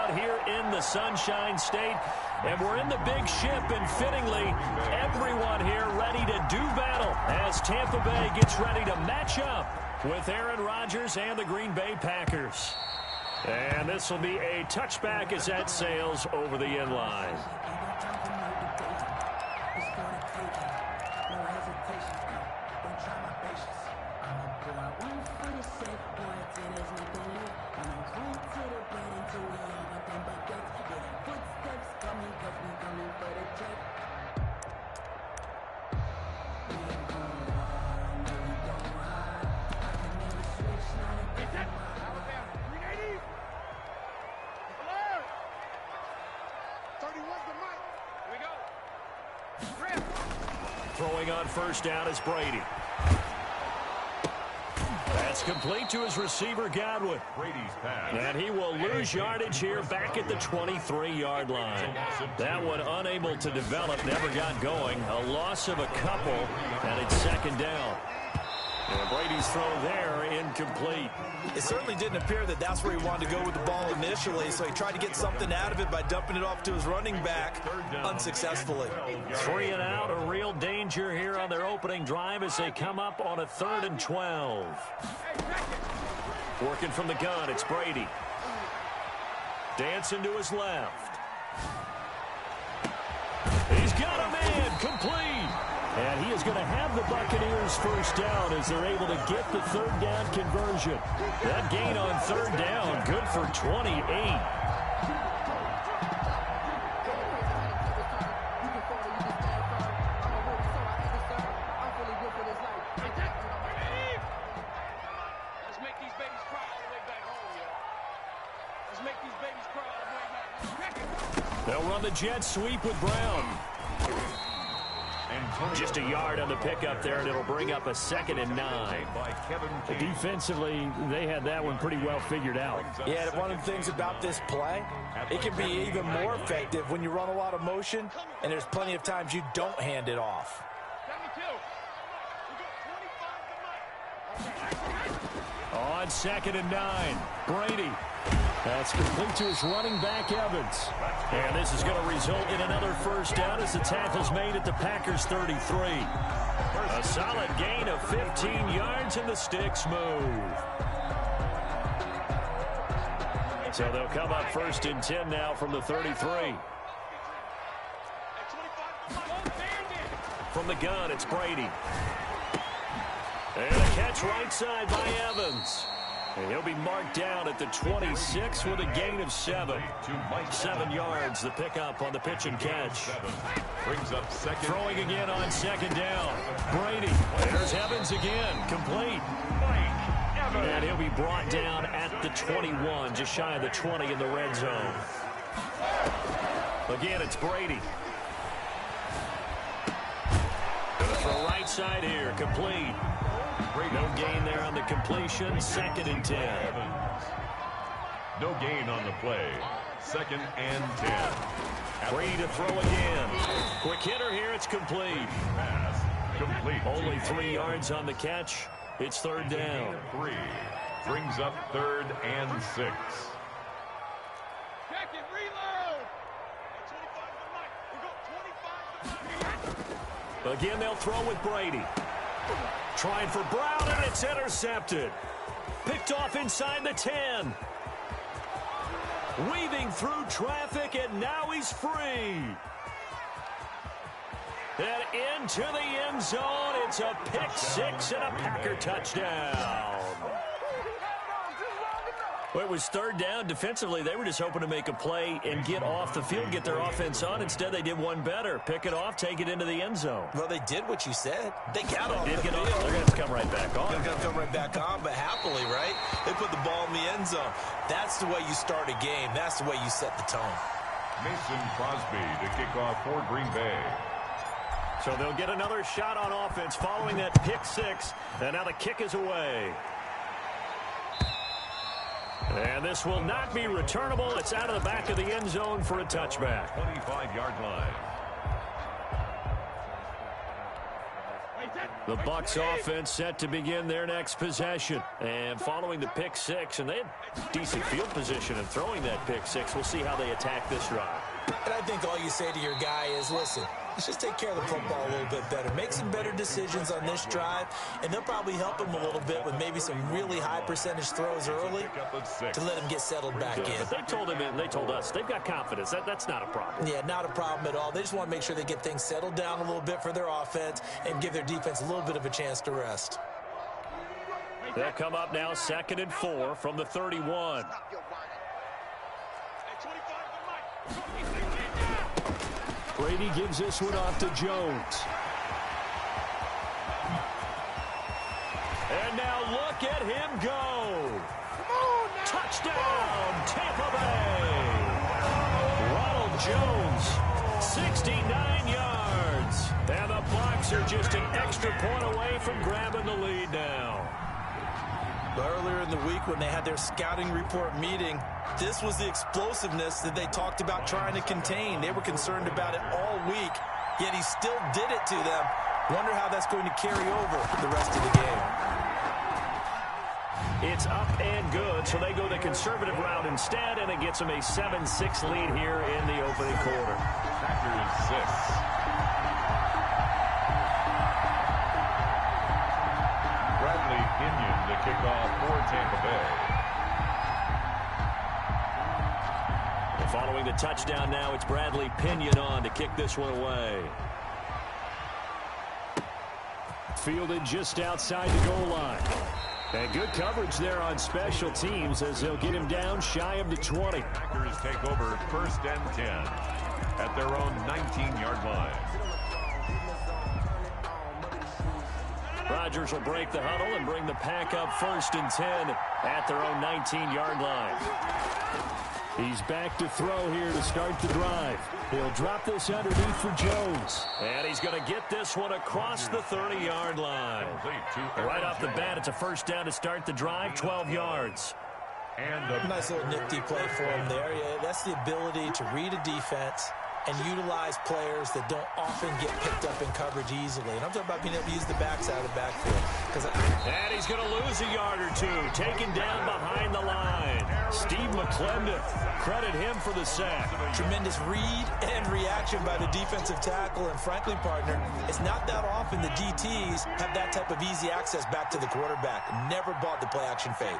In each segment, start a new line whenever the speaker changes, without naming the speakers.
out here in the Sunshine State. And we're in the big ship, and fittingly, everyone here ready to do battle as Tampa Bay gets ready to match up with Aaron Rodgers and the Green Bay Packers. And this will be a touchback as that sails over the end line. Throwing on first down is Brady. That's complete to his receiver, Godwin.
Brady's pass.
And he will lose yardage here back at the 23-yard line. That one unable to develop, never got going. A loss of a couple, and it's second down. And Brady's throw there incomplete.
It certainly didn't appear that that's where he wanted to go with the ball initially, so he tried to get something out of it by dumping it off to his running back unsuccessfully.
3 and out, a real danger here on their opening drive as they come up on a 3rd and 12. Working from the gun, it's Brady. Dancing to his left. He's got a man, complete. And he is going to have the Buccaneers first down as they're able to get the 3rd down conversion. That gain on 3rd down, good for 28.
Let's make these babies cry all the way back home, yo. Let's make these babies cry all the way back home.
They'll run the jet sweep with Brown. Just a yard on the pickup there, and it'll bring up a 2nd and 9. Defensively, they had that one pretty well figured out.
Yeah, one of the things about this play, it can be even more effective when you run a lot of motion, and there's plenty of times you don't hand it off.
On 2nd and 9, Brady. That's complete to his running back, Evans. And this is going to result in another first down as the tackle's made at the Packers' 33. A solid gain of 15 yards, and the sticks move. So they'll come up 1st and 10 now from the 33. From the gun, it's Brady. And a catch right side by Evans. And he'll be marked down at the 26 with a gain of 7. 7 yards, the pickup on the pitch and catch.
Brings up second.
Throwing again on 2nd down. Brady. There's Evans again. Complete. And he'll be brought down at the 21, just shy of the 20 in the red zone. Again, it's Brady. Gonna throw right side here. Complete. No gain there on the completion. 2nd and 10.
No gain on the play. 2nd and 10.
Brady to throw again. Quick hitter here. It's complete.
Pass complete.
Only 3 yards on the catch. It's 3rd down.
3. Brings up 3rd and 6.
Again, they'll throw with Brady. Trying for Brown, and it's intercepted. Picked off inside the 10. Weaving through traffic, and now he's free. And into the end zone. It's a pick 6 and a Packer touchdown. Well, it was 3rd down. Defensively, they were just hoping to make a play and get off the field, get their offense on. Instead, they did one better. Pick it off, take it into the end zone.
Well, they did what you said. They got off
the
field.
They're going to have to come right back on.
They're going to come right back on, but happily, right? They put the ball in the end zone. That's the way you start a game. That's the way you set the tone.
Mason Crosby to kick off for Green Bay.
So they'll get another shot on offense following that pick 6, and now the kick is away. And this will not be returnable. It's out of the back of the end zone for a touchback.
25-yard line.
The Bucs offense set to begin their next possession. And following the pick six, and they had decent field position in throwing that pick six. We'll see how they attack this drive.
And I think all you say to your guy is, listen, let's just take care of the football a little bit better. Make some better decisions on this drive, and they'll probably help him a little bit with maybe some really high percentage throws early to let him get settled back in.
But they told him and they told us they've got confidence. That's not a problem.
Yeah, not a problem at all. They just want to make sure they get things settled down a little bit for their offense and give their defense a little bit of a chance to rest.
They'll come up now 2nd and 4 from the 31. Brady gives this one off to Jones. And now look at him go. Touchdown, Tampa Bay. Ronald Jones, 69 yards. And the Bucs are just an extra point away from grabbing the lead now.
Earlier in the week when they had their scouting report meeting, this was the explosiveness that they talked about trying to contain. They were concerned about it all week, yet he still did it to them. Wonder how that's going to carry over the rest of the game.
It's up and good, so they go the conservative route instead, and it gets them a 7-6 lead here in the opening quarter.
Packers 6. The kickoff for Tampa Bay.
And following the touchdown now, it's Bradley Pinion on to kick this one away. Fielded just outside the goal line. And good coverage there on special teams as they'll get him down shy of the 20.
Packers take over 1st and 10 at their own 19-yard line.
Rodgers will break the huddle and bring the pack up 1st and 10 at their own 19-yard line. He's back to throw here to start the drive. He'll drop this underneath for Jones. And he's going to get this one across the 30-yard line. Right off the bat, it's a 1st down to start the drive, 12 yards.
And a nice little nifty play for him there. Yeah, that's the ability to read a defense and utilize players that don't often get picked up in coverage easily. And I'm talking about being able to use the backside of the backfield.
And he's going to lose a yard or two, taken down behind the line. Steve McClendon, credit him for the sack.
Tremendous read and reaction by the defensive tackle. And frankly, partner, it's not that often the DTs have that type of easy access back to the quarterback. Never bought the play-action fake.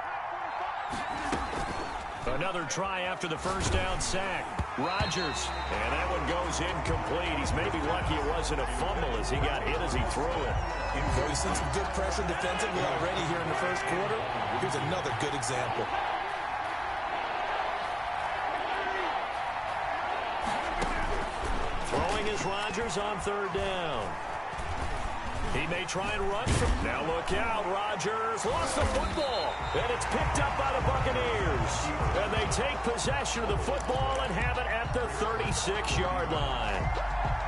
Another try after the 1st down sack. Rodgers, and that one goes incomplete. He's maybe lucky it wasn't a fumble as he got hit as he threw it.
Well, he's seen some good pressure defensively already here in the 1st quarter. Here's another good example.
Throwing is Rodgers on 3rd down. He may try and run from. Now look out, Rodgers lost the football, and it's picked up by the Buccaneers. And they take possession of the football and have it at the 36-yard line.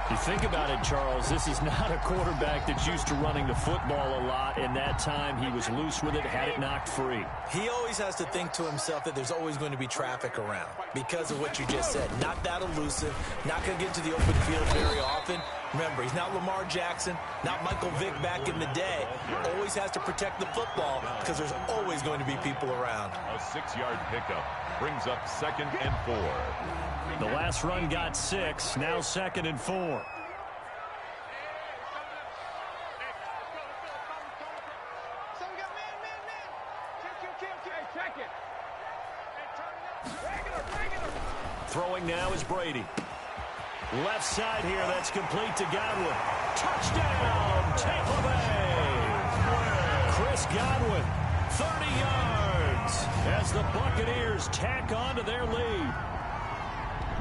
You think about it, Charles, this is not a quarterback that's used to running the football a lot, and that time he was loose with it, had it knocked free.
He always has to think to himself that there's always going to be traffic around because of what you just said. Not that elusive, not going to get to the open field very often. Remember, he's not Lamar Jackson, not Michael Vick back in the day. Always has to protect the football because there's always going to be people around.
A 6-yard pickup brings up 2nd and 4.
The last run got 6, now 2nd and 4. Throwing now is Brady. Left side here, that's complete to Godwin. Touchdown, Tampa Bay! Chris Godwin, 30 yards as the Buccaneers tack on to their lead.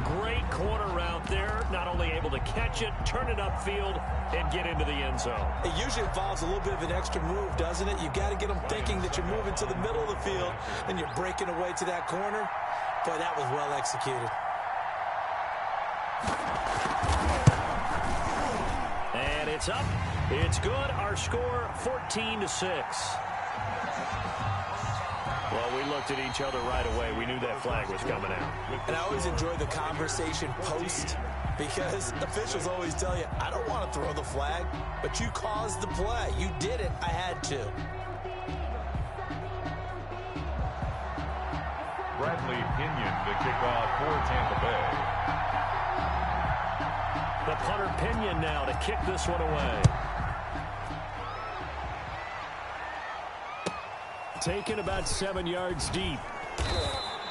Great corner route there, not only able to catch it, turn it upfield, and get into the end zone.
It usually involves a little bit of an extra move, doesn't it? You've got to get them thinking that you're moving to the middle of the field, and you're breaking away to that corner. Boy, that was well executed.
And it's up. It's good. Our score, 14-6. Well, we looked at each other right away. We knew that flag was coming out.
And I always enjoy the conversation post because officials always tell you, I don't want to throw the flag, but you caused the play. You did it. I had to.
Bradley Pinion to kick off for Tampa Bay.
The punter Pinion now to kick this one away. Taken about 7 yards deep.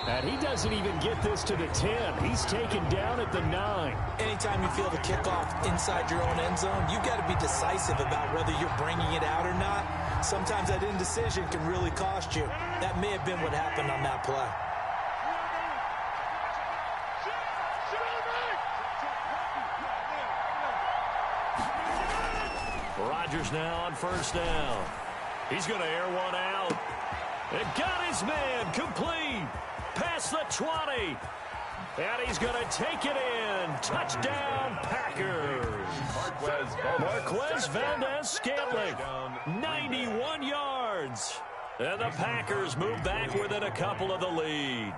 And he doesn't even get this to the 10. He's taken down at the 9.
Anytime you feel the kickoff inside your own end zone, you've got to be decisive about whether you're bringing it out or not. Sometimes that indecision can really cost you. That may have been what happened on that play.
Rodgers now on first down. He's going to air one out. It got his man complete. Past the 20. And he's going to take it in. Touchdown, Packers. Marquez Valdez-Scantling, 91 yards. And the Packers move back within a couple of the lead.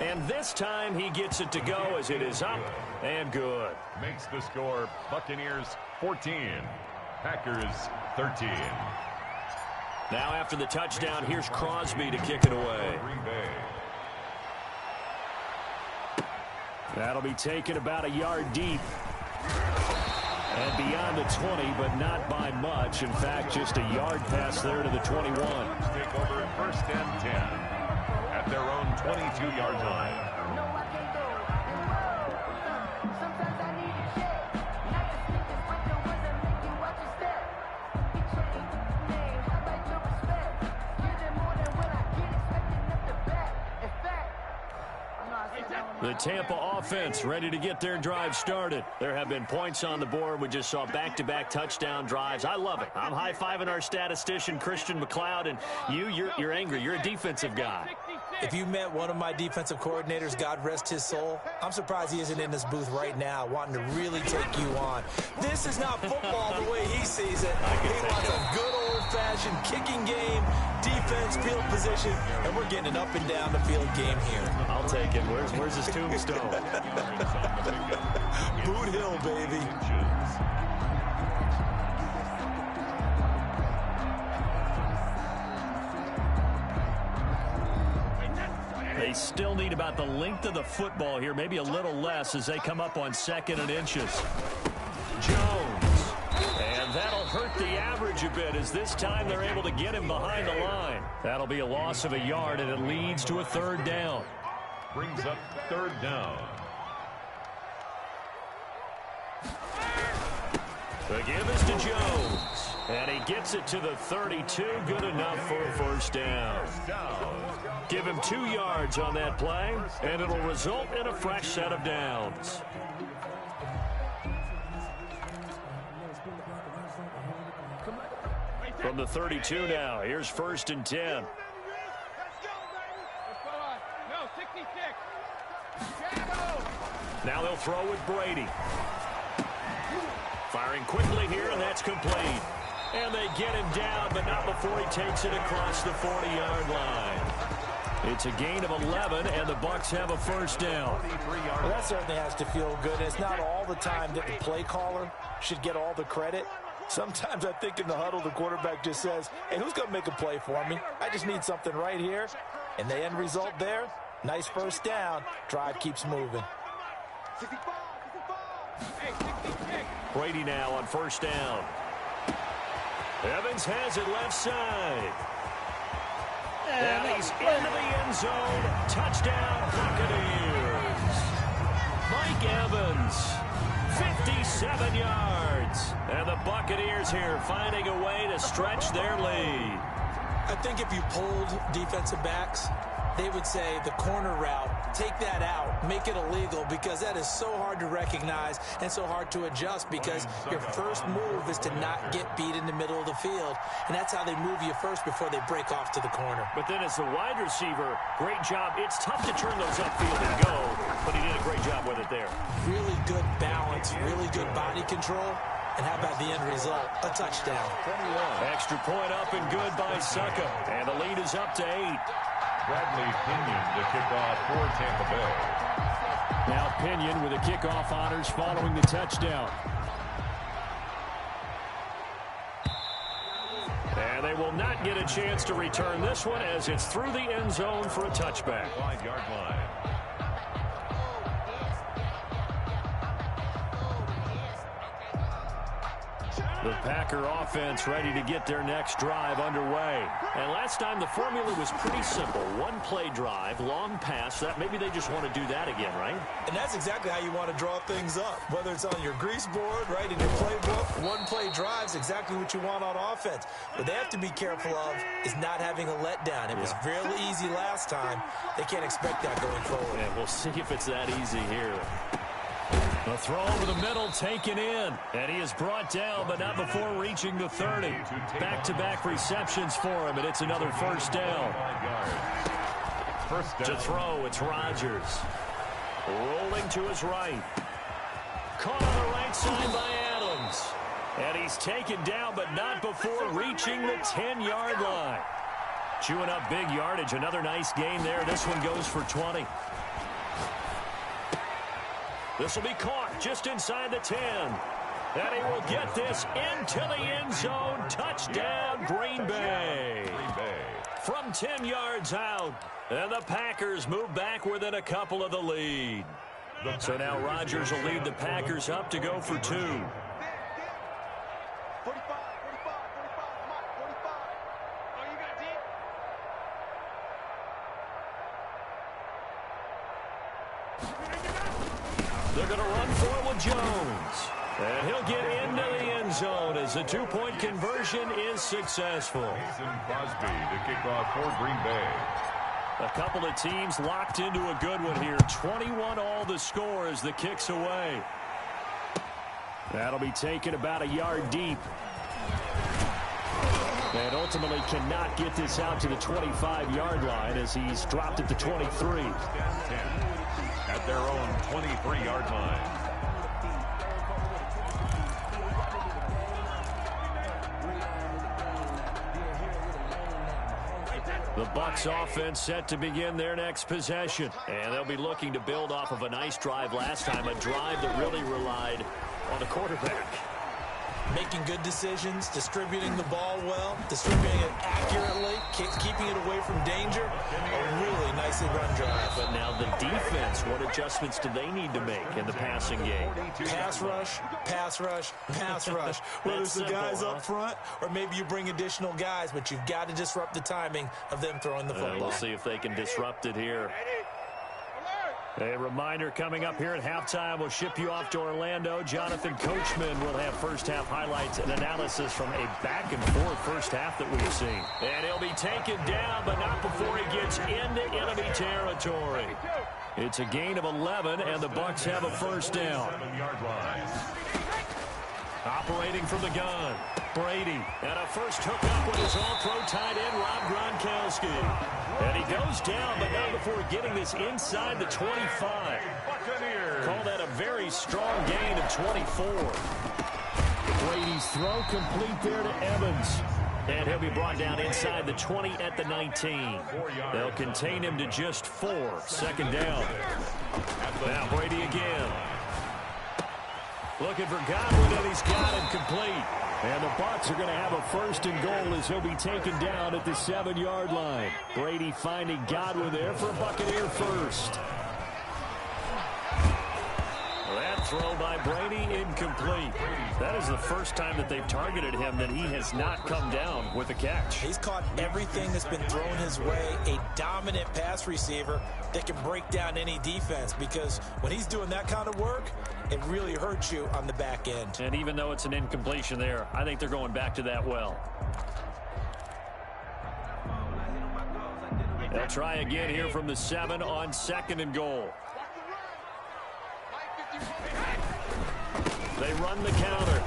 And this time he gets it to go as it is up and good.
Makes the score Buccaneers 14, Packers 13.
Now after the touchdown, here's Crosby to kick it away. That'll be taken about a yard deep. And beyond the 20, but not by much. In fact, just a yard pass there to the 21.
Take over first and 10 at their own 22-yard line.
The Tampa offense ready to get their drive started. There have been points on the board. We just saw back-to-back touchdown drives. I love it. I'm high-fiving our statistician, Christian McLeod, and you're angry. You're a defensive guy.
If you met one of my defensive coordinators, God rest his soul, I'm surprised he isn't in this booth right now wanting to really take you on. This is not football the way he sees it. He wants a good old-fashioned kicking game, defense, field position, and we're getting an up-and-down-the-field game here.
I'll take it. Where's his tombstone?
Boot Hill, baby.
They still need about the length of the football here, maybe a little less as they come up on 2nd and inches. Jones. And that'll hurt the average a bit as this time they're able to get him behind the line. That'll be a loss of a yard, and it leads to a 3rd down.
Brings up 3rd down.
The give is to Jones. And he gets it to the 32. Good enough for a 1st down. Give him 2 yards on that play, and it'll result in a fresh set of downs. From the 32 now, here's 1st and 10. Now they'll throw with Brady. Firing quickly here, and that's complete. And they get him down, but not before he takes it across the 40-yard line. It's a gain of 11, and the Bucs have a 1st down.
Well, that certainly has to feel good. It's not all the time that the play caller should get all the credit. Sometimes I think in the huddle, the quarterback just says, hey, who's going to make a play for me? I just need something right here. And the end result there, nice 1st down. Drive keeps moving.
Brady now on 1st down. Evans has it left side. And he's into the end zone. Touchdown, Buccaneers. Mike Evans, 57 yards. And the Buccaneers here finding a way to stretch their lead.
I think if you polled defensive backs, they would say the corner route, take that out, make it illegal, because that is so hard to recognize and so hard to adjust, because your first move is to not get beat in the middle of the field. And that's how they move you first before they break off to the corner.
But then as the wide receiver, great job. It's tough to turn those upfield and go, but he did a great job with it there.
Really good balance, really good body control. And how about the end result? A touchdown.
Extra point up and good by Suckup. And the lead is up to 8.
Bradley Pinion to kick off for Tampa Bay.
Now Pinion with the kickoff honors following the touchdown. And they will not get a chance to return this one as it's through the end zone for a touchback.
5-yard line.
The Packer offense ready to get their next drive underway. And last time the formula was pretty simple. One play drive, long pass. That maybe they just want to do that again, right?
And that's exactly how you want to draw things up. Whether it's on your grease board, right, in your playbook, one play drive's exactly what you want on offense. What they have to be careful of is not having a letdown. It was real easy last time. They can't expect that going forward.
And we'll see if it's that easy here. The throw over the middle taken in. And he is brought down, but not before reaching the 30. Back-to-back receptions for him, and it's another first down. To throw, it's Rodgers. Rolling to his right. Caught on the right side by Adams. And he's taken down, but not before reaching the 10-yard line. Chewing up big yardage. Another nice gain there. This one goes for 20. This will be caught just inside the 10. And he will get this into the end zone. Touchdown, Green Bay. From 10 yards out. And the Packers move back within a couple of the lead. So now Rodgers will lead the Packers up to go for 2.
45, 45, 45, come on, 45. Oh, you got deep?
They're going to run for it with Jones. And he'll get into the end zone as the two-point conversion is successful.
Mason Crosby to kick off for Green Bay.
A couple of teams locked into a good one here. 21 all the score as the kick's away. That'll be taken about a yard deep. And ultimately cannot get this out to the 25-yard line as he's dropped at the 23.
10 at their own 23-yard line.
The Bucs offense set to begin their next possession. And they'll be looking to build off of a nice drive last time, a drive that really relied on the quarterback.
Making good decisions, distributing the ball well, distributing it accurately, keeping it away from danger. A really nicely run drive.
But now the defense, what adjustments do they need to make in the passing game?
Pass rush, pass rush, pass rush. Whether it's the guys up front or maybe you bring additional guys, but you've got to disrupt the timing of them throwing the football.
We'll see if they can disrupt it here. A reminder coming up here at halftime. We'll ship you off to Orlando. Jonathan Coachman will have first-half highlights and analysis from a back-and-forth first half that we've seen. And he'll be taken down, but not before he gets into enemy territory. It's a gain of 11, and the Bucs have a first down.
7-yard line.
Operating from the gun, Brady. And a first hookup with his all-pro tight end, Rob Gronkowski. And he goes down, but not before getting this inside the 25. Call that a very strong gain of 24. Brady's throw complete there to Evans. And he'll be brought down inside the 20 at the 19. They'll contain him to just 4. Second down. Now Brady again. Looking for Godwin, and he's got him complete. And the Bucs are going to have a first and goal as he'll be taken down at the 7-yard line. Brady finding Godwin there for a Buccaneer first. That throw by Brady incomplete. That is the first time that they've targeted him that he has not come down with a catch.
He's caught everything that's been thrown his way. A dominant pass receiver that can break down any defense, because when he's doing that kind of work, it really hurts you on the back end.
And even though it's an incompletion there, I think they're going back to that well. They'll try again here from the 7 on second and goal. They run the counter.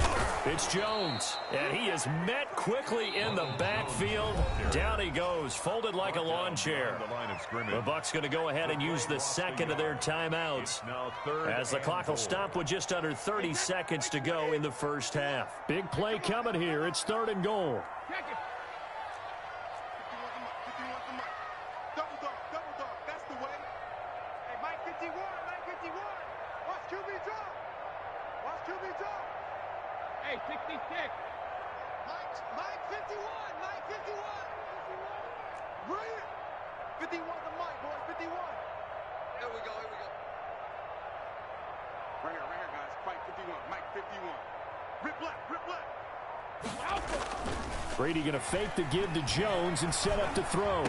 It's Jones, and he is met quickly in the backfield. Down he goes, folded like a lawn chair. The Bucs going to go ahead and use the second of their timeouts as the clock will stop with just under 30 seconds to go in the first half. Big play coming here. It's third and goal.
Double dog, that's the way. Hey, Mike 51. 66.
Mike 51. Mike 51. Bring it. 51 to Mike, boys. 51. Here we go. Right here, guys. Mike 51. Mike 51. Rip left.
Brady going to fake the give to Jones and set up to throw.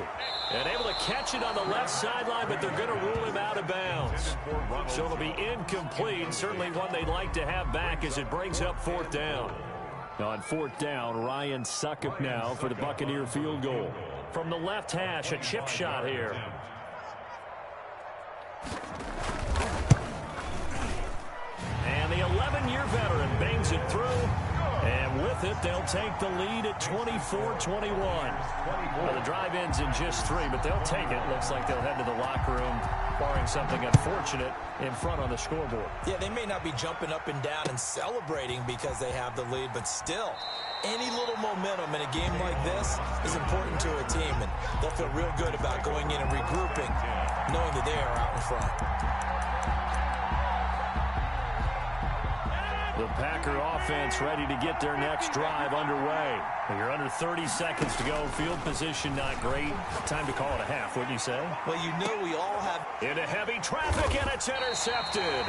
And able to catch it on the left sideline, but they're going to rule him out of bounds. So it'll be incomplete. Certainly one they'd like to have back as it brings up fourth down. On fourth down, Ryan Succop now for the Buccaneer field goal. From the left hash, a chip shot here. And the 11-year veteran bangs it through. And with it, they'll take the lead at 24-21. Well, the drive ends in just 3, but they'll take it. Looks like they'll head to the locker room, barring something unfortunate in front on the scoreboard.
Yeah, they may not be jumping up and down and celebrating because they have the lead, but still, any little momentum in a game like this is important to a team, and they'll feel real good about going in and regrouping, knowing that they are out in front.
The Packer offense ready to get their next drive underway. You're under 30 seconds to go. Field position not great. Time to call it a half, wouldn't you say?
Well, you know we all have...
Into heavy traffic, and it's intercepted.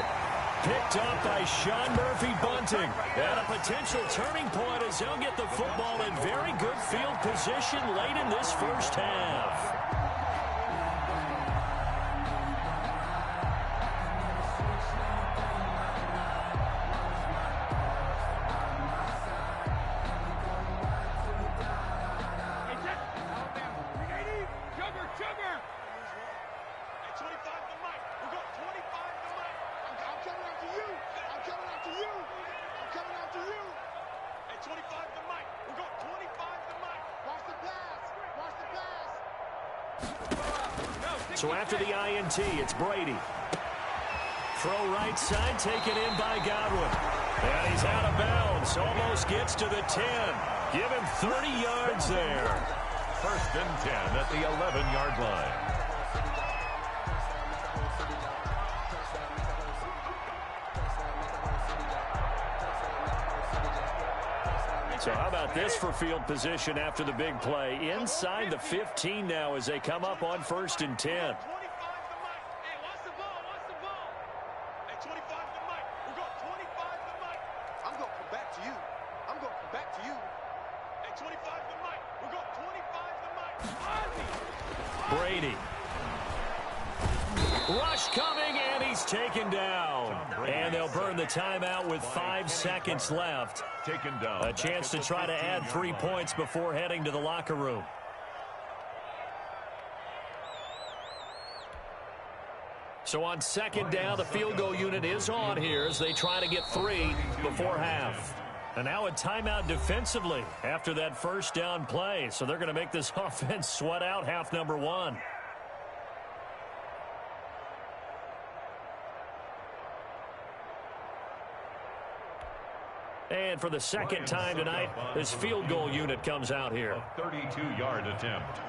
Picked up by Sean Murphy Bunting. At a potential turning point as they'll get the football in very good field position late in this first half. So after the INT, it's Brady. Throw right side, taken in by Godwin. And he's out of bounds. Almost gets to the 10. Give him 30 yards there.
First and 10 at the 11-yard line.
So how about this for field position after the big play? Inside the 15 now as they come up on first and 10. Brady. Rush coming, and he's taken down. And they'll burn the timeout with 5 seconds left.
Taken down.
A chance to try to add 3 points before heading to the locker room. So on second down, the field goal unit is on here as they try to get 3 before half. And now a timeout defensively after that first down play. So they're going to make this offense sweat out half number 1. And for the second time tonight, this field goal unit comes out here.
A 32-yard attempt.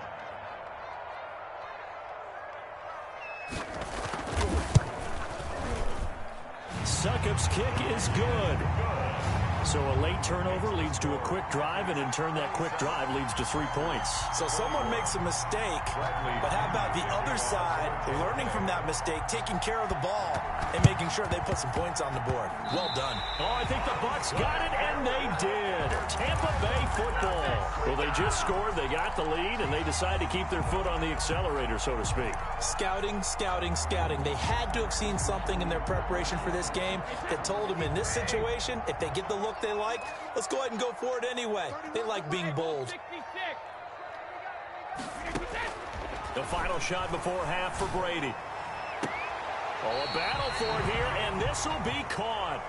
Succop's kick is good. So a late turnover leads to a quick drive, and in turn that quick drive leads to 3 points.
So someone makes a mistake, but how about the other side, learning from that mistake, taking care of the ball, and making sure they put some points on the board. Well done.
Oh, I think the Bucs got it, and they did. Tampa Bay football. Well, they just scored, they got the lead, and they decide to keep their foot on the accelerator, so to speak.
Scouting, scouting, scouting. They had to have seen something in their preparation for this game that told them in this situation, if they get the look they like, let's go ahead and go for it anyway. They like being bold.
The final shot before half for Brady. Oh, a battle for it here, and this will be caught.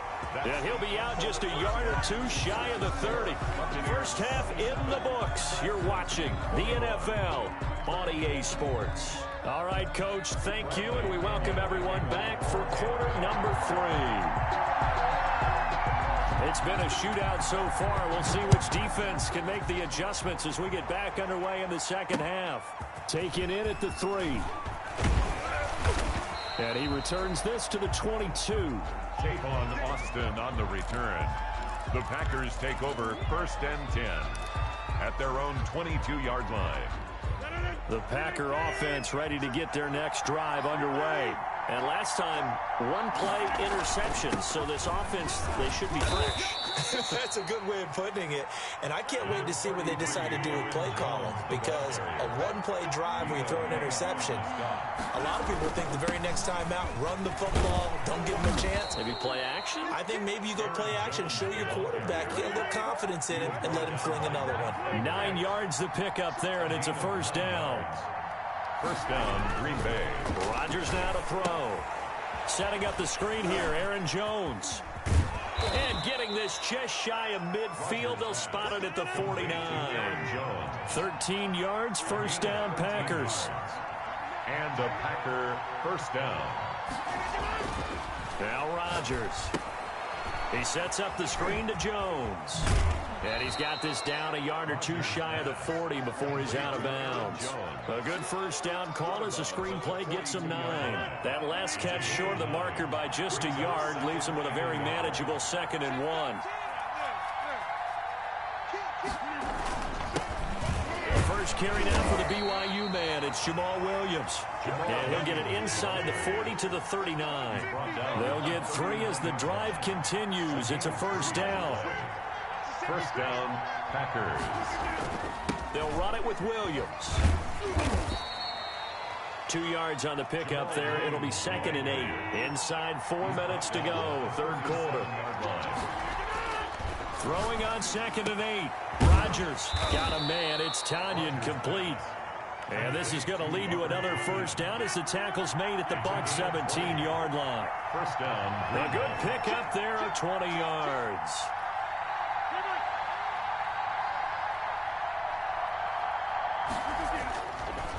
And he'll be out just a yard or two shy of the 30. First half in the books. You're watching the NFL on EA Sports. All right, Coach, thank you, and we welcome everyone back for quarter number 3. It's been a shootout so far. We'll see which defense can make the adjustments as we get back underway in the second half. Taken in at the 3. And he returns this to the 22.
Tavon Austin on the return. The Packers take over 1st and 10 at their own 22-yard line.
The Packer offense ready to get their next drive underway. And last time, one play interception. So this offense, they should be fresh.
That's a good way of putting it. And I can't wait to see what they decide to do with play calling, because a one-play drive where you throw an interception, a lot of people think the very next time out, run the football, don't give them a chance.
Maybe play action?
I think maybe you go play action, show your quarterback, get a little confidence in him, and let him fling another one.
9 yards the pick up there, and it's a first down.
First down, Green Bay.
Rodgers now to throw. Setting up the screen here, Aaron Jones. And getting this just shy of midfield. They'll spot it at the 49. 13 yards, first down, Packers.
And a Packer first down.
Now Rodgers. He sets up the screen to Jones. And he's got this down a yard or two shy of the 40 before he's out of bounds. A good first down call as the screenplay gets him 9. That last catch short of the marker by just a yard leaves him with a very manageable 2nd and 1. The first carry now for the BYU man. It's Jamal Williams. And he'll get it inside the 40 to the 39. They'll get 3 as the drive continues. It's a first down.
First down, Packers.
They'll run it with Williams. 2 yards on the pickup there. It'll be 2nd and 8. Inside 4 minutes to go, 3rd quarter. Throwing on 2nd and 8. Rodgers got a man. It's Tanyan complete. And this is going to lead to another first down as the tackle's made at the Bucs 17-yard line.
First down.
A good pickup there of 20 yards.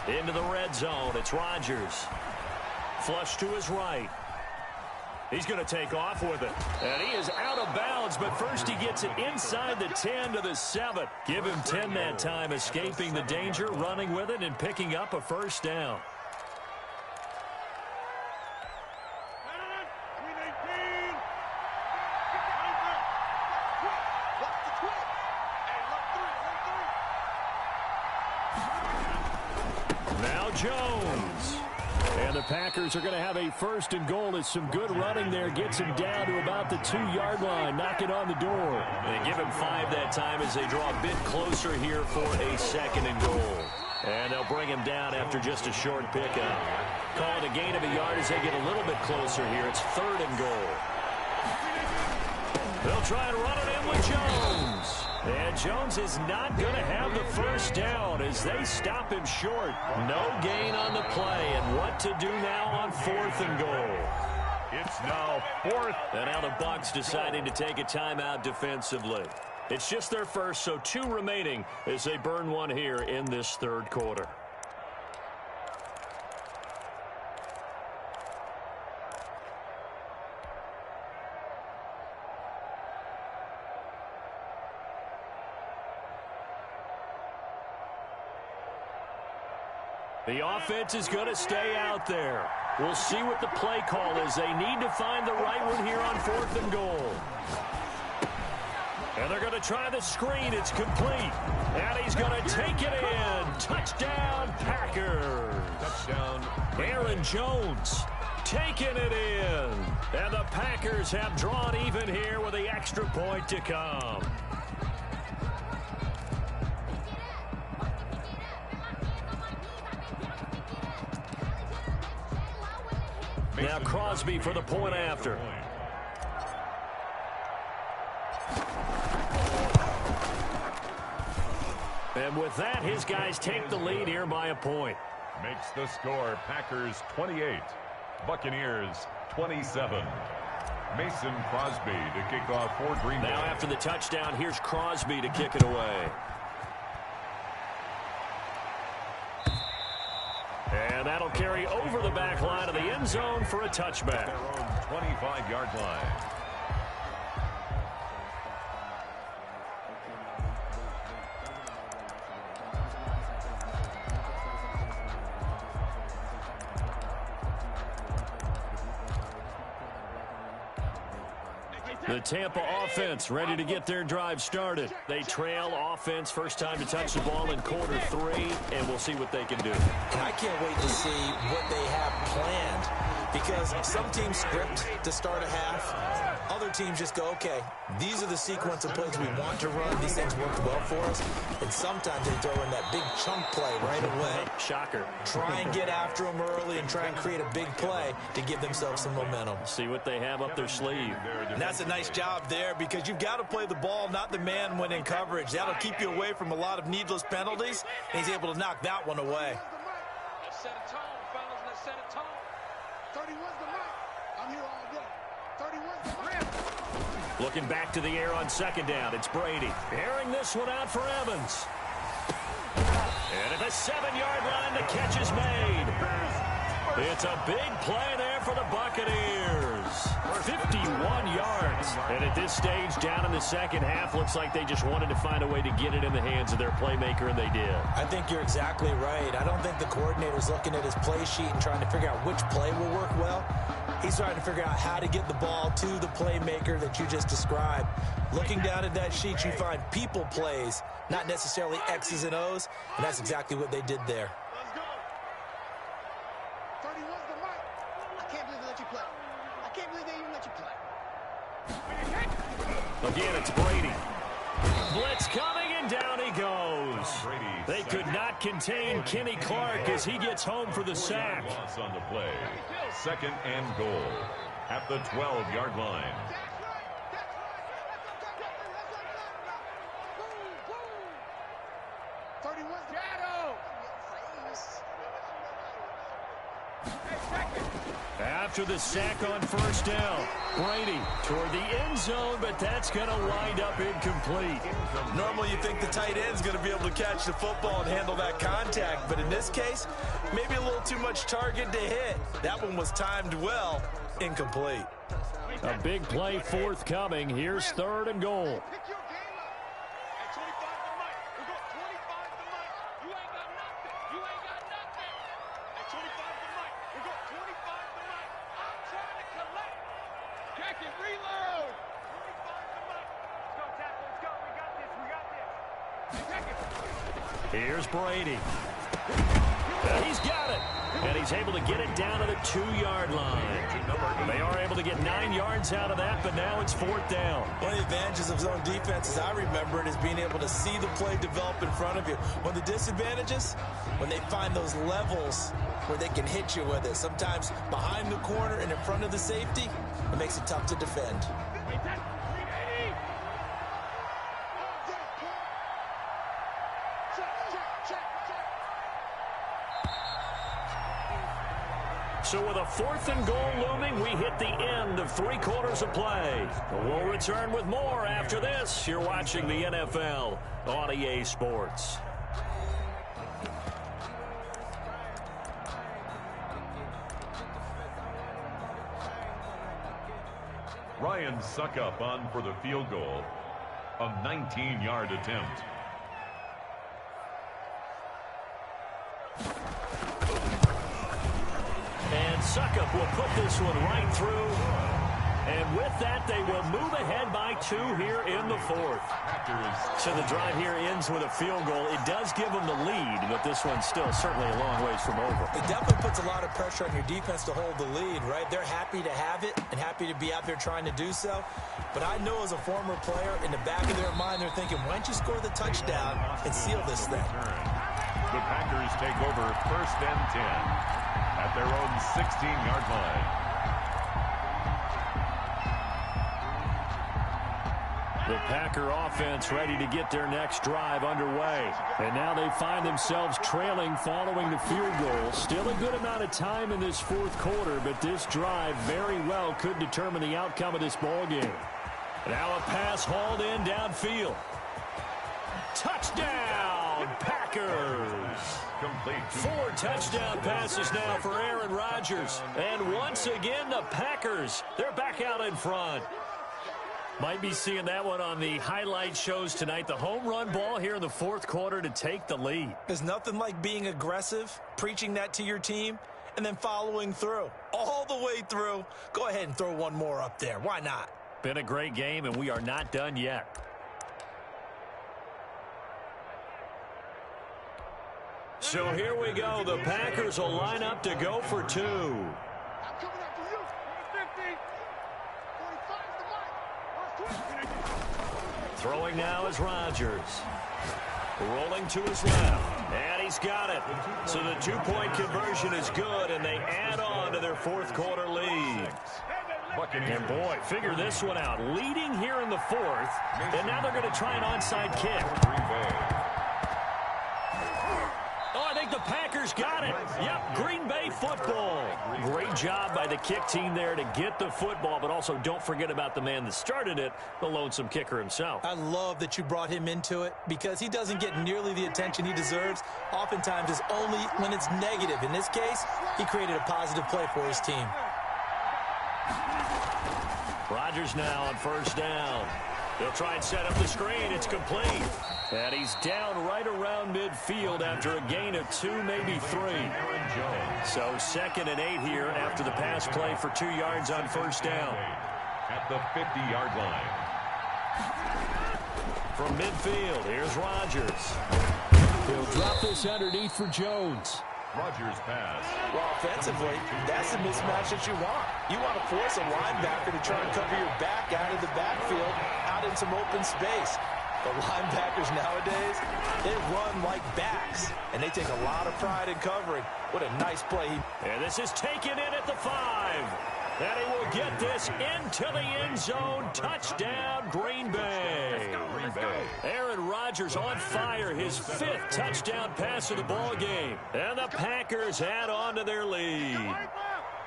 Into the red zone. It's Rodgers. Flush to his right. He's going to take off with it. And he is out of bounds, but first he gets it inside the 10 to the 7. Give him 10 that time, escaping the danger, running with it, and picking up a first down. Jones. And the Packers are going to have a 1st and goal as some good running there gets him down to about the 2-yard line. Knock it on the door. They give him 5 that time as they draw a bit closer here for a 2nd and goal. And they'll bring him down after just a short pickup. Call it a gain of a yard as they get a little bit closer here. It's 3rd and goal. They'll try and run it in with Jones. And Jones is not going to have the first down as they stop him short. No gain on the play. And what to do now on 4th and goal?
It's now 4th.
And now the Bucs deciding to take a timeout defensively. It's just their first, so 2 remaining as they burn one here in this 3rd quarter. The offense is going to stay out there. We'll see what the play call is. They need to find the right one here on 4th and goal. And they're going to try the screen. It's complete. And he's going to take it in. Touchdown, Packers.
Touchdown.
Aaron Jones taking it in. And the Packers have drawn even here with the extra point to come. Now Crosby for the point after. And with that, his guys take the lead here by a point.
Makes the score Packers 28, Buccaneers 27. Mason Crosby to kick off for Green Bay.
Now after the touchdown, here's Crosby to kick it away. And that'll carry over the back line of the end zone for a touchback.
Their own 25-yard line.
The Tampa offense ready to get their drive started. They trail offense, first time to touch the ball in quarter 3, and we'll see what they can do.
And I can't wait to see what they have planned, because some teams script to start a half. Other teams just go, okay, these are the sequence of plays we want to run. These things worked well for us. And sometimes they throw in that big chunk play right away.
Shocker.
Try and get after them early and try and create a big play to give themselves some momentum.
See what they have up their sleeve.
And that's a nice job there, because you've got to play the ball, not the man when in coverage. That'll keep you away from a lot of needless penalties. And he's able to knock that one away.
Let's set a tone, fellas. Let's set a tone.
31's the mic. I'm here all day. 31's the mic.
Looking back to the air on second down. It's Brady. Airing this one out for Evans. And at the 7-yard line, the catch is made. It's a big play there for the Buccaneers. 51 yards. And at this stage, down in the second half, looks like they just wanted to find a way to get it in the hands of their playmaker, and they did.
I think you're exactly right. I don't think the coordinator's looking at his play sheet and trying to figure out which play will work well. He's trying to figure out how to get the ball to the playmaker that you just described. Looking down at that sheet, you find people plays, not necessarily X's and O's, and that's exactly what they did there.
Let's go. 31's the mic. I can't believe they let you play. I can't believe they even let you play.
Again, it's Brady. Blitz coming, and down he goes. They could not contain Kenny Clark as he gets home for the sack.
Loss on the play. Second and goal at the 12-yard line.
That's right. That's right. Boom, boom. 31's the shadow.
After the sack on first down, Brady toward the end zone, but that's going to wind up incomplete.
Normally you think the tight end's going to be able to catch the football and handle that contact, but in this case, maybe a little too much target to hit. That one was timed well, incomplete.
A big play forthcoming. Here's third and goal.
Pick your game up.
At 25 the mic. We go 25 the mic. You ain't got nothing. You ain't got nothing. At 25 the mic. We go 25 the mic. I'm trying to collect. Check it. Reload. 25 the mic. Let's go, tackle. Let's go. We got this. We got this. Check it.
Here's Brady. He's got it. And he's able to get it down to the 2-yard line. They are able to get 9 yards out of that, but now it's fourth down.
One of the advantages of zone defense, as I remember it, is being able to see the play develop in front of you. One of the disadvantages, when they find those levels where they can hit you with it, sometimes behind the corner and in front of the safety, it makes it tough to defend.
Wait, that's 380.
So with a fourth and goal looming, we hit the end of 3 quarters of play. We'll return with more after this. You're watching the NFL on EA Sports.
Ryan Suckup on for the field goal. A 19-yard attempt.
And Suckup will put this one right through. And with that, they will move ahead by 2 here in the fourth. So the drive here ends with a field goal. It does give them the lead, but this one's still certainly a long ways from over.
It definitely puts a lot of pressure on your defense to hold the lead, right? They're happy to have it and happy to be out there trying to do so. But I know as a former player, in the back of their mind, they're thinking, why don't you score the touchdown and seal this thing?
The Packers take over first and 10 at their own 16-yard line.
The Packer offense ready to get their next drive underway. And now they find themselves trailing following the field goal. Still a good amount of time in this fourth quarter, but this drive very well could determine the outcome of this ballgame. Now a pass hauled in downfield. Touchdown, Packers!
Complete.
4 touchdown passes now for Aaron Rodgers. And once again, the Packers, they're back out in front. Might be seeing that one on the highlight shows tonight. The home run ball here in the fourth quarter to take the lead.
There's nothing like being aggressive, preaching that to your team, and then following through. All the way through. Go ahead and throw one more up there. Why not?
Been a great game, and we are not done yet. So here we go. The Packers will line up to go for two.
I'm coming after you. 50. 45 the mic.
Throwing now is Rodgers. Rolling to his left. And he's got it. So the two-point conversion is good, and they add on to their fourth quarter lead. And boy, figure this one out. Leading here in the fourth, and now they're going to try an onside kick. Oh, I think the Packers got it. Yep, Green Bay football. Great job by the kick team there to get the football, but also don't forget about the man that started it, the lonesome kicker himself.
I love that you brought him into it because he doesn't get nearly the attention he deserves. Oftentimes it's only when it's negative. In this case, he created a positive play for his team.
Rodgers now on first down. They'll try and set up the screen. It's complete. And he's down right around midfield after a gain of 2, maybe 3. So 2nd and 8 here after the pass play for 2 yards on first down.
At the 50-yard line.
From midfield, here's Rodgers. He'll drop this underneath for Jones.
Rodgers pass.
Well, offensively, that's the mismatch that you want. You want to force a linebacker to try and cover your back out of the backfield, out in some open space. The linebackers nowadays, they run like backs, and they take a lot of pride in covering. What a nice play.
And this is taken in at the 5. And he will get this into the end zone. Touchdown, Green Bay. Aaron Rodgers on fire, his 5th touchdown pass of the ball game. And the Packers add on to their lead.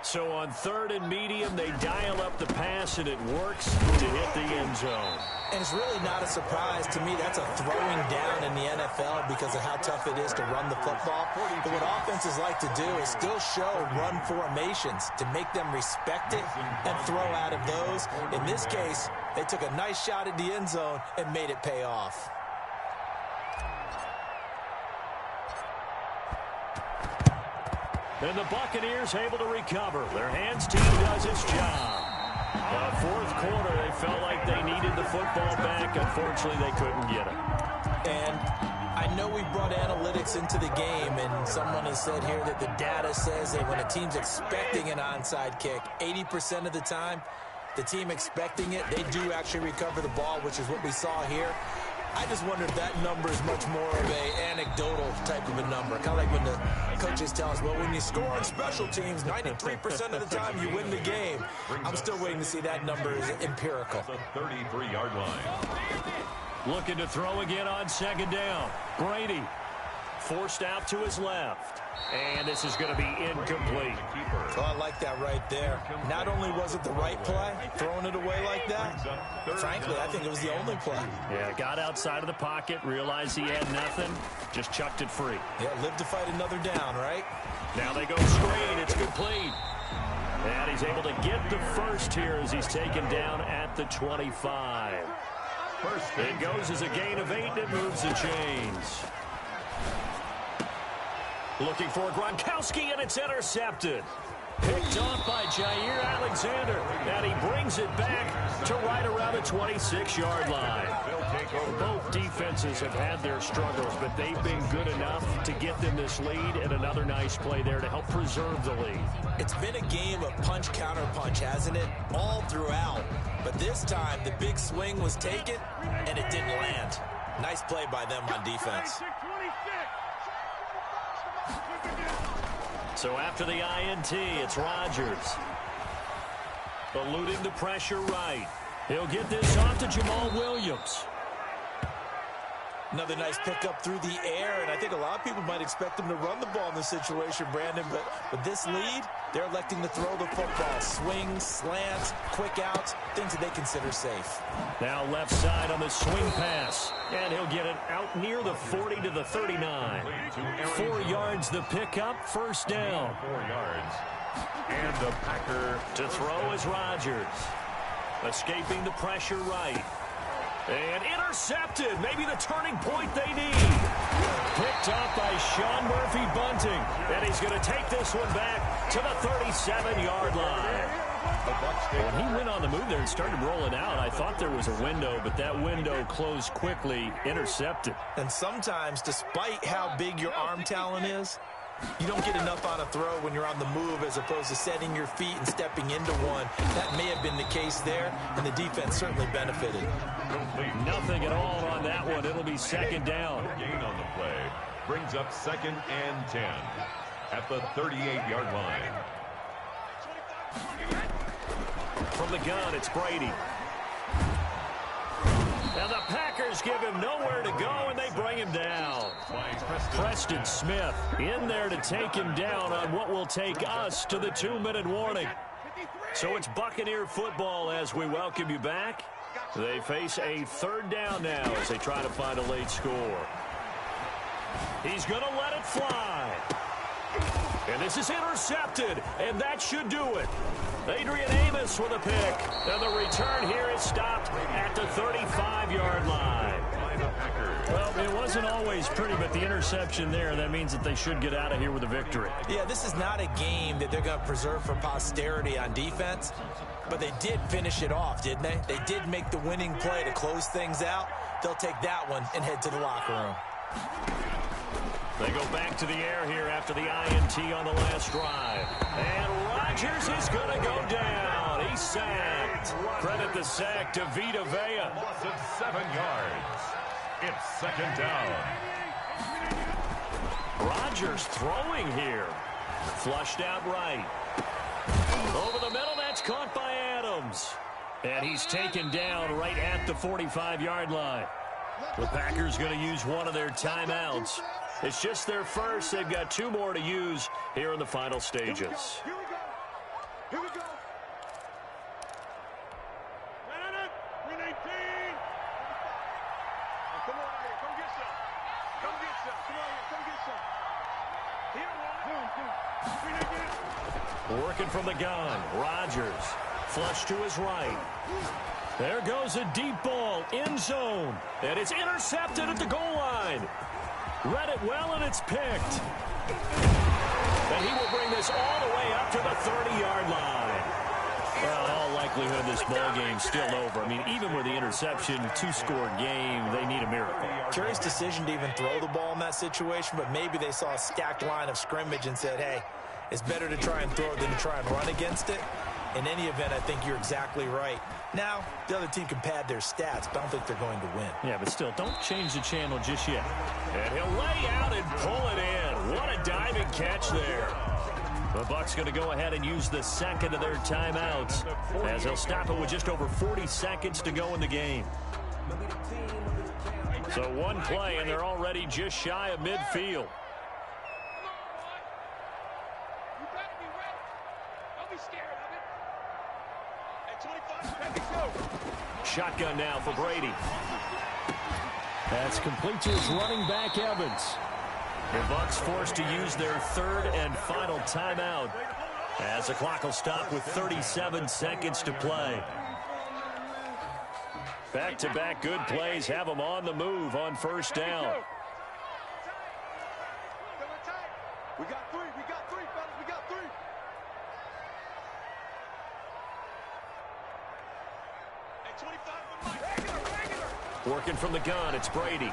So on 3rd and medium, they dial up the pass, and it works to hit the end zone.
And it's really not a surprise to me. That's a throwing down in the NFL because of how tough it is to run the football. But what offenses like to do is still show run formations to make them respect it and throw out of those. In this case, they took a nice shot at the end zone and made it pay off.
And the Buccaneers able to recover. Their hands team does its job. Fourth quarter, they felt like they needed the football back. Unfortunately, they couldn't get it.
And I know we brought analytics into the game, and someone has said here that the data says that when a team's expecting an onside kick, 80% of the time, the team expecting it, they do actually recover the ball, which is what we saw here. I just wonder if that number is much more of a anecdotal type of a number. Kind of like when the coaches tell us, well, when you score on special teams, 93% of the time you win the game. I'm still waiting to see that number is empirical.
The 33-yard line.
Looking to throw again on 2nd down. Brady forced out to his left. And this is going to be incomplete.
Oh, I like that right there. Not only was it the right play, throwing it away like that, but frankly, I think it was the only play.
Yeah, got outside of the pocket, realized he had nothing, just chucked it free.
Yeah, live to fight another down, right?
Now they go screen. It's complete. And he's able to get the first here as he's taken down at the 25. It goes as a gain of 8, and it moves the chains. Looking for Gronkowski, and it's intercepted. Picked off by Jair Alexander, and he brings it back to right around the 26-yard line. Both defenses have had their struggles, but they've been good enough to get them this lead, and another nice play there to help preserve the lead.
It's been a game of punch-counter-punch, hasn't it? All throughout. But this time, the big swing was taken, and it didn't land. Nice play by them on defense.
So after the INT, it's Rodgers. Eluding the pressure right. He'll get this off to Jamal Williams.
Another nice pickup through the air, and I think a lot of people might expect him to run the ball in this situation, Brandon, but with this lead, they're electing to throw the football. Swings, slants, quick outs, things that they consider safe.
Now left side on the swing pass, and he'll get it out near the 40 to the 39. 4 yards the pickup, first down.
4 yards. And the Packer
to throw is Rodgers. Escaping the pressure right. And intercepted. Maybe the turning point they need. Picked up by Sean Murphy-Bunting. And he's going to take this one back to the 37-yard line. When he went on the move there and started rolling out, I thought there was a window, but that window closed quickly, intercepted.
And sometimes, despite how big your arm talent is, you don't get enough on a throw when you're on the move as opposed to setting your feet and stepping into one. That may have been the case there, and the defense certainly benefited.
Nothing at all on that one. It'll be second down.
Gain on the play brings up 2nd and 10 at the 38-yard line.
From the gun, it's Brady. Now the Packers give him nowhere to go, and they bring him down. Preston Smith in there to take him down on what will take us to the 2-minute warning. So it's Buccaneer football as we welcome you back. They face a 3rd down now as they try to find a late score. He's going to let it fly. And this is intercepted, and that should do it. Adrian Amos with a pick. And the return here is stopped at the 35-yard line. Well, it wasn't always pretty, but the interception there, that means that they should get out of here with a victory.
Yeah, this is not a game that they're going to preserve for posterity on defense, but they did finish it off, didn't they? They did make the winning play to close things out. They'll take that one and head to the locker room.
They go back to the air here after the INT on the last drive. And Rodgers is going to go down. He's sacked. Credit the sack to Vita Vea.
Loss of 7 yards. It's 2nd down.
Rodgers throwing here. Flushed out right. Over the middle, that's caught by Adams. And he's taken down right at the 45-yard line. The Packers going to use one of their timeouts. It's just their first. They've got 2 more to use here in the final stages.
Here we go. Here we go.
Madden, 319.
Come on, here. Come get some. Come get some. Come on, here. Come get some. Here,
319.
Working from the gun. Rodgers. Flush to his right. There goes a deep ball. End zone. And it's intercepted at the goal line. Read it well, and it's picked. And he will bring this all the way up to the 30-yard line. Well, in all likelihood, this ball game's still over. I mean, even with the interception, 2-score game, they need a miracle.
Curious decision to even throw the ball in that situation, but maybe they saw a stacked line of scrimmage and said, hey, it's better to try and throw than to try and run against it. In any event, I think you're exactly right. Now, the other team can pad their stats, but I don't think they're going to win.
Yeah, but still, don't change the channel just yet. And he'll lay out and pull it in. What a diving catch there. The Bucs going to go ahead and use the second of their timeouts as they'll stop it with just over 40 seconds to go in the game. So one play, and they're already just shy of midfield.
You better be ready. Don't be scared of it. At 25,
Shotgun now for Brady. That's complete to his running back, Evans. The Bucs forced to use their 3rd and final timeout as the clock will stop with 37 seconds to play. Back-to-back good plays have them on the move on 1st down.
We got 3. We got 3, fellas. We got 3.
at 25 the mic.
Working from the gun, it's Brady.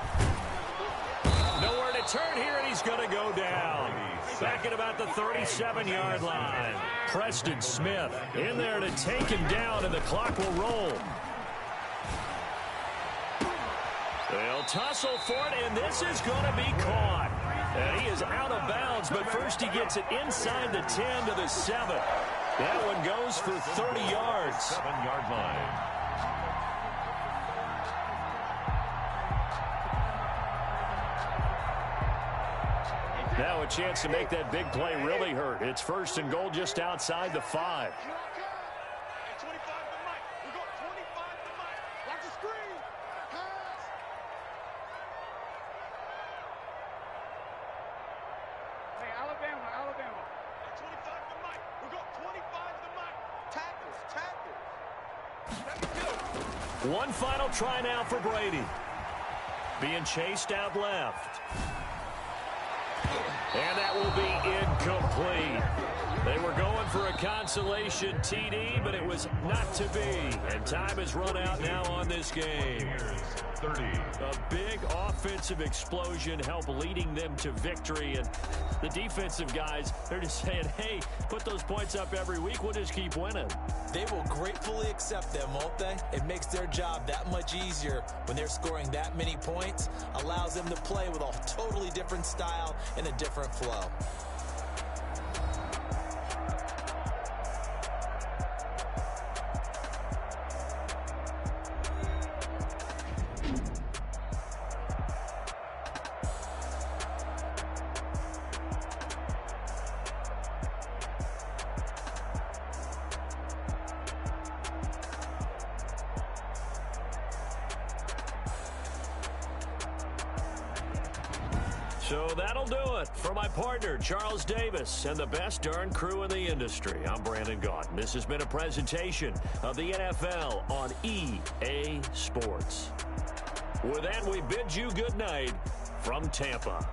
Nowhere to turn here, and he's going to go down. Back at about the 37-yard line. Preston Smith in there to take him down, and the clock will roll. They'll tussle for it, and this is going to be caught. And he is out of bounds, but first he gets it inside the 10 to the 7. That one goes for 30 yards.
7-yard line.
Now a chance to make that big play really hurt. It's 1st and goal just outside the 5.
At 25 the mic. We got 25 the mic.
Watch the screen. Pass.
Hey, Alabama. At 25 the mic. We got 25 the mic.
Tackles.
One final try now for Brady. Being chased out left. And that will be incomplete. They were going for a consolation TD, but it was not to be. And time has run out now on this game.
30.
A big offensive explosion helped leading them to victory. And the defensive guys, they're just saying, hey, put those points up every week. We'll just keep winning.
They will gratefully accept them, won't they? It makes their job that much easier when they're scoring that many points. Allows them to play with a totally different style and a different flow.
So that'll do it for my partner, Charles Davis, and the best darn crew in the industry. I'm Brandon Gaudin. This has been a presentation of the NFL on EA Sports. With that, we bid you good night from Tampa.